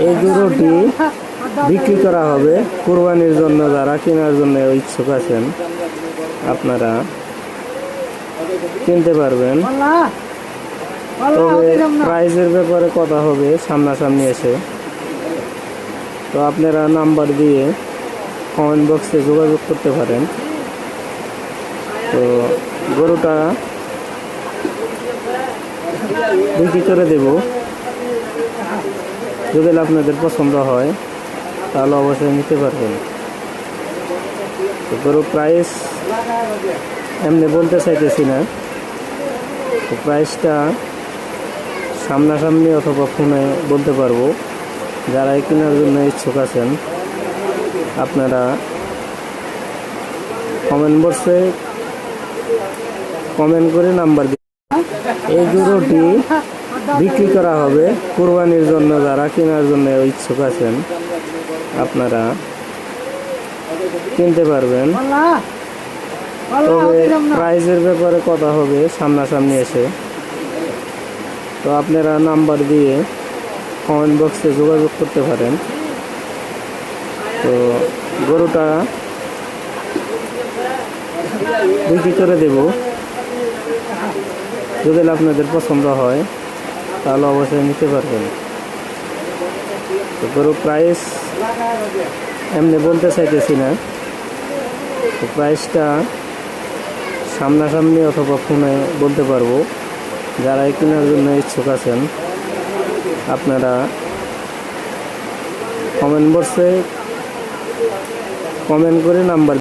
এই গরুটি বিক্রি করা হবে কুরবানির জন্য। যারা কেনার জন্য ইচ্ছুক আছেন আপনারা কিনতে পারবেন। তবে প্রাইজের ব্যাপারে কথা হবে সামনাসামনি এসে। তো আপনারা নাম্বার দিয়ে কমেন্ট বক্সে যোগাযোগ করতে পারেন। তো গরুটা বিক্রি করে দেব। যদি আপনাদের পছন্দ হয় তাহলে অবশ্যই নিতে পারবেন। তো গরুর প্রাইস এমনি বলতে চাইতেছি না, তো প্রাইসটা সামনাসামনি অথবা ফোনে বলতে পারবো। যারা কেনার জন্য ইচ্ছুক আছেন আপনারা কমেন্ট বক্সে কমেন্ট করে নাম্বার দিন। এই গরুটি বিক্রি করা হবে কুরবানির জন্য। যারা কেনার জন্য ইচ্ছুক আছেন আপনারা কিনতে পারবেন। তবে প্রাইজের ব্যাপারে কথা হবে সামনাসামনি এসে। তো আপনারা নাম্বার দিয়ে কমেন্ট বক্সে যোগাযোগ করতে পারেন। তো গরুটা বিক্রি করে দেব। যদি আপনাদের পছন্দ হয় তাহলে অবশ্যই নিতে পারবেন। তো গরুর প্রাইস এমনি বলতে চাইতেছি না, তো প্রাইসটা সামনাসামনি অথবা ফোনে বলতে পারবো। যারা কেনার জন্য ইচ্ছুক আছেন আপনারা কমেন্ট বক্সে কমেন্ট করে নাম্বার